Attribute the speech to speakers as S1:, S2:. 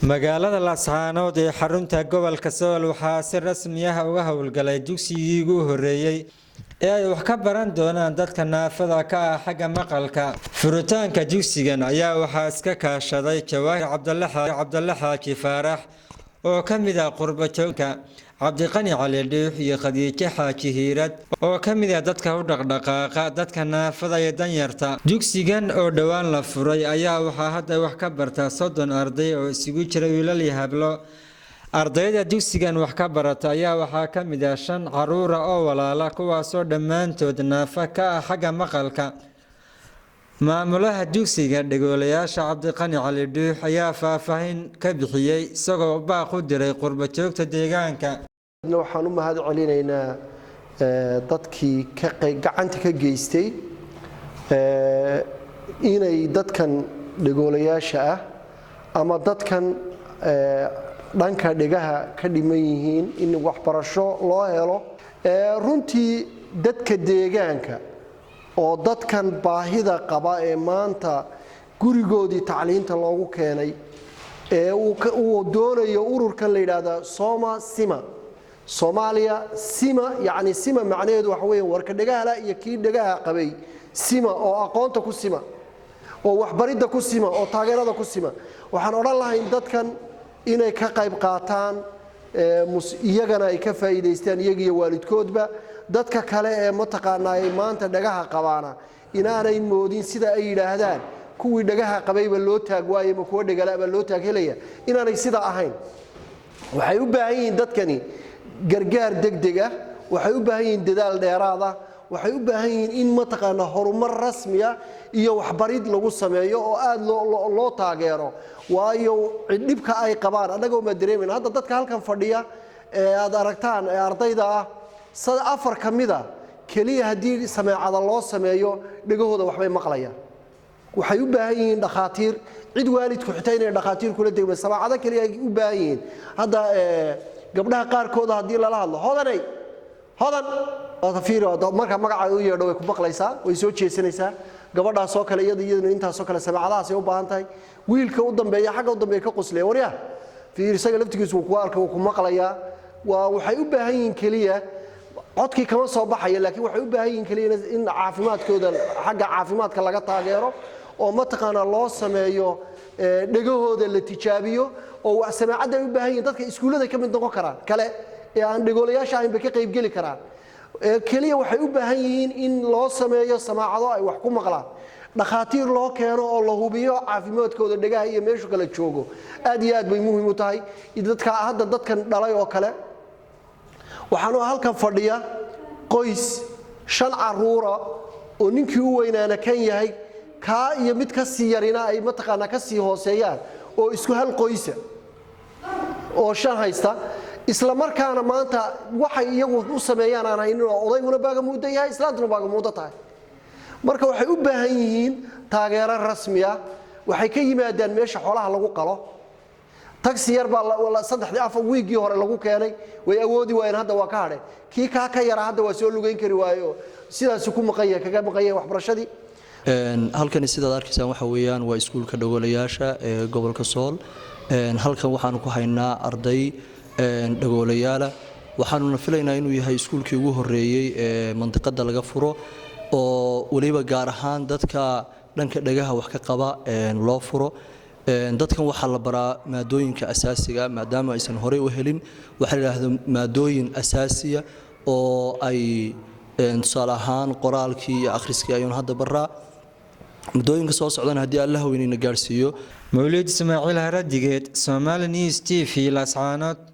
S1: magaalada Laascaanood ee xarunta gobolka Sool waxaa si rasmi ah uga howlgalay dugsigii ugu horeeyay ee ay wax ka baran doonaan dadka naafada ka ah xagga maqalka. Furitaanka dugsigan ayaa waxaa iska kaashaday Jawaahir Cabdulle Xaaji Faarax oo ka mid ah qurba-joogka, Cabdiqani Cali Dhuux iyo Khadiija Xaaji Hiirad oo ka mid ah dadka u dhaqdhaqaaqa dadka naafada iyo danyarta. Dugsigan oo dhawaan la furay ayaa waxaa hadda wax ka barta 30 arday oo isugu jira wiilal iyo hablo. Ardayda dugsigan wax ka barata ayaa waxaa ka mid ah 5 caruur oo walaala kuwaasoo dhammaantood naafa ka ah xagga maqalka. maamulaha dugsiga dhagoolayaasha Cabdiqani Cali Dhuux ayaa faahfaahin ka bixiyay isagoo baaq u diray qurba-joogta deegaanka.
S2: waxaan u mahad celinaynaa dadkii gacanta ka geystay inay dadkan dhagoolayaasha ah ama dadkan dhanka dhigaha ka dhiman yihiin in waxbarasho loo helo. runtii dadka deegaanka oo dadkan baahida qaba ee maanta gurigoodii tacliinta loogu keenay uu doonayo ururkan la yiraahdo Soomaaliya Sima yani Sima macnaheedu waxa weeye warka dhagaha iyo kii dhagaha qabay Sima oo aqoonta ku Sima oo waxbarida ku Sima oo taageerada ku Sima. waxaan oran lahayn dadkan inay ka qayb qaataan iyagana ay ka faa'iideystaan iyaga iyo waalidkoodba. dadka kale ee mataqaanaa maanta dhagaha qabaana inaanay moodin sida ay yiraahdaan kuwii dhagaha qabayba loo taag waayay ma kuwa dhagalaaba loo taag helaya inaanay sida ahayn. waxay u baahan yihiin dadkani gargaar degdeg ah, waxay u baahan yihiin dadaal dheeraad ah, waxay u baahan yihiin in mataqaanaa horumar rasmi ah iyo waxbarid lagu sameeyo oo aad loo taageero. waayo dhibka ay qabaan anaga ma dareemayna. hadda dadka halkan fadhiya ee aad aragtaan ee ardayda ah 4 kamida kaliya hadii sameecada loo sameeyo dhagahooda waxbay maqlayaan. waxay u baahan yihiin dhaqaatiir cid waalidku xitaa inay dhaqaatiir kula degmo sameecada kaliya ay u baahan yihiin. hadda gabdhaha qaarkood hadii lala hadlo hodan marka magaca u yeedho way ku maqlaysaa, way soo jeesanaysaa. gabadhaas oo kale iyaduna intaas oo kale sameecadaas ay u baahan tahay. wiilka u dambeeya xagga u dambeeya ka qosleeya wariya fiirsaga laftigiisu ku arka ku maqlayaa. waxay u baahan yihiin kaliya codkii kama soo baxaya laakiin waxay u baahan yihiin kaliya in caafimaadkooda xagga caafimaadka laga taageero oo mataqaana loo sameeyo dhagahooda la tijaabiyo oo wax sameecada ay u baahan yihiin dadka iskuulada ka mid noqon karaan kale ee aan dhagoolayaasha ahayn ba ka qayb gali karaan. kaliya waxay u baahan yihiin in loo sameeyo sameecado ay wax ku maqlaan, dhaqaatiir loo keeno oo la hubiyo caafimaadkooda dhagaha iyo meesha kala joogo. aad iyo aad bay muhiim u tahay dadkan dhalay oo kale. waxaanu halkan fadhiya qoys 5 caruur oo ninkii u weynaana kan yahay ka iyo mid ka sii yarina ay mataqaana ka sii hooseeyaan oo isku hal qoysa oo 5 haysta isla markaana maanta waxay iyagu u sameeyaan aan haynin oo odayguna baaga muddo yahay islaantuna baaga muddo tahay. marka waxay u baahan yihiin taageero rasmi ah. waxay ka yimaadaan meesha xoolaha lagu qalo. taxi yar baa 3-4 wiigii hore lagu keenay way awoodi waayeen hadda waa ka hadhay. kii ka yara hadda waa soo lugeyn kari waayo sidaas ku kaga maqayay waxbarashadii.
S3: halkan sidaad arkaysaan waxa weeyaan waa iskuulka dhagoolayaasha ee gobolka Sool. halkan waxaan ku haynaa arday dhagoolayaal waxaanu filaynaa inuu yahay iskuulkii ugu horeeyay ee mantiqada laga furo oo waliba gaar ahaan dadka dhanka dhagaha wax ka qaba loo furo. dadkan waxa la baraa maadooyinka asaasiga maadaama aysan hore u helin waxa la yiraahdo maadooyin asaasiya oo ay tusaale ahaan qoraalkii iyo akhriskii ayuu hadda baraa. maadooyinka soo socdaan hadii Allah weynina gaarsiiyo.
S1: Mawlid Ismaaciil Haradigeed, Somali News TV, Laascaanood.